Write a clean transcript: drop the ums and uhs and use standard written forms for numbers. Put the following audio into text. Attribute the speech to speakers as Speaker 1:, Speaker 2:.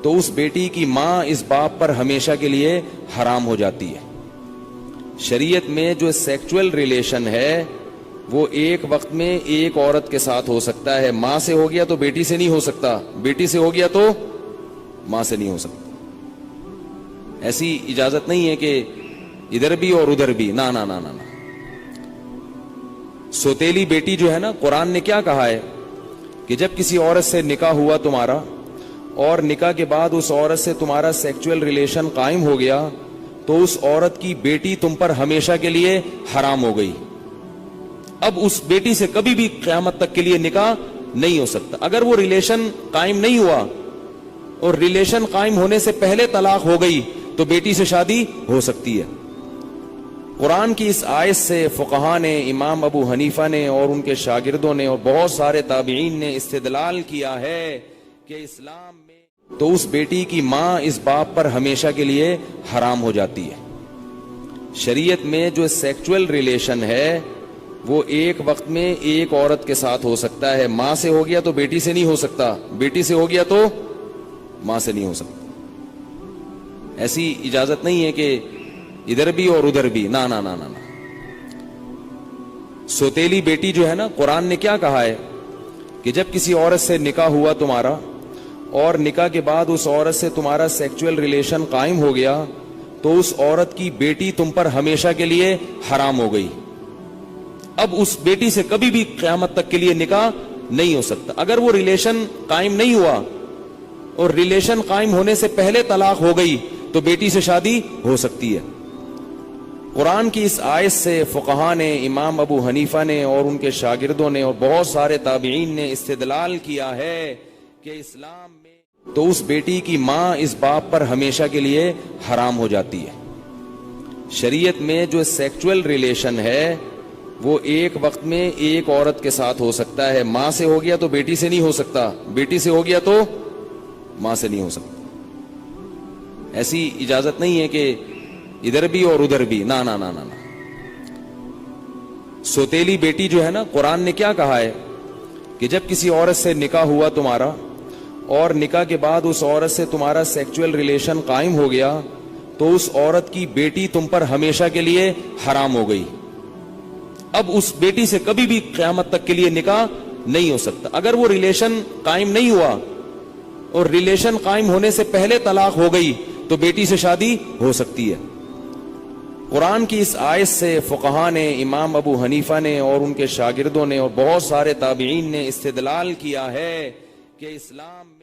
Speaker 1: تو اس بیٹی کی ماں اس باپ پر ہمیشہ کے لیے حرام ہو جاتی ہے۔ شریعت میں جو سیکچول ریلیشن ہے وہ ایک وقت میں ایک عورت کے ساتھ ہو سکتا ہے، ماں سے ہو گیا تو بیٹی سے نہیں ہو سکتا، بیٹی سے ہو گیا تو ماں سے نہیں ہو سکتا۔ ایسی اجازت نہیں ہے کہ ادھر بھی اور ادھر بھی، نہ نہ نہ نہ۔ سوتیلی بیٹی جو ہے نا، قرآن نے کیا کہا ہے کہ جب کسی عورت سے نکاح ہوا تمہارا اور نکاح کے بعد اس عورت سے تمہارا سیکچول ریلیشن قائم ہو گیا تو اس عورت کی بیٹی تم پر ہمیشہ کے لیے حرام ہو گئی۔ اب اس بیٹی سے کبھی بھی قیامت تک کے لیے نکاح نہیں ہو سکتا۔ اگر وہ ریلیشن قائم نہیں ہوا اور ریلیشن قائم ہونے سے پہلے طلاق ہو گئی تو بیٹی سے شادی ہو سکتی ہے۔ قرآن کی اس آیت سے فقہا نے، امام ابو حنیفہ نے اور ان کے شاگردوں نے اور بہت سارے تابعین نے استدلال کیا ہے کہ اسلام میں تو اس بیٹی کی ماں اس باپ پر ہمیشہ کے لیے حرام ہو جاتی ہے۔ شریعت میں جو سیکچول ریلیشن ہے وہ ایک وقت میں ایک عورت کے ساتھ ہو سکتا ہے، ماں سے ہو گیا تو بیٹی سے نہیں ہو سکتا، بیٹی سے ہو گیا تو ماں سے نہیں ہو سکتا۔ ایسی اجازت نہیں ہے کہ ادھر بھی اور ادھر بھی، نہ نہ نہ نہ۔ سوتیلی بیٹی جو ہے نا، قرآن نے کیا کہا ہے کہ جب کسی عورت سے نکاح ہوا تمہارا اور نکاح کے بعد اس عورت سے تمہارا سیکچول ریلیشن قائم ہو گیا تو اس عورت کی بیٹی تم پر ہمیشہ کے لیے حرام ہو گئی۔ اب اس بیٹی سے کبھی بھی قیامت تک کے لیے نکاح نہیں ہو سکتا۔ اگر وہ ریلیشن قائم نہیں ہوا اور ریلیشن قائم ہونے سے پہلے طلاق ہو گئی تو بیٹی سے شادی ہو سکتی ہے۔ قرآن کی اس آیت سے فقہا نے، امام ابو حنیفہ نے اور ان کے شاگردوں نے اور بہت سارے تابعین نے استدلال کیا ہے کہ اسلام میں تو اس بیٹی کی ماں اس باپ پر ہمیشہ کے لیے حرام ہو جاتی ہے۔ شریعت میں جو سیکچول ریلیشن ہے وہ ایک وقت میں ایک عورت کے ساتھ ہو سکتا ہے، ماں سے ہو گیا تو بیٹی سے نہیں ہو سکتا، بیٹی سے ہو گیا تو ماں سے نہیں ہو سکتا۔ ایسی اجازت نہیں ہے کہ ادھر بھی اور ادھر بھی، نہ نہ نہ نہ۔ سوتیلی بیٹی جو ہے نا، قرآن نے کیا کہا ہے کہ جب کسی عورت سے نکاح ہوا تمہارا اور نکاح کے بعد اس عورت سے تمہارا سیکچول ریلیشن قائم ہو گیا تو اس عورت کی بیٹی تم پر ہمیشہ کے لیے حرام ہو گئی۔ اب اس بیٹی سے کبھی بھی قیامت تک کے لیے نکاح نہیں ہو سکتا۔ اگر وہ ریلیشن قائم نہیں ہوا اور ریلیشن قائم ہونے سے پہلے طلاق ہو گئی تو بیٹی سے شادی ہو سکتی ہے۔ قرآن کی اس آیت سے فقہا نے، امام ابو حنیفہ نے اور ان کے شاگردوں نے اور بہت سارے تابعین نے استدلال کیا ہے کہ اسلام میں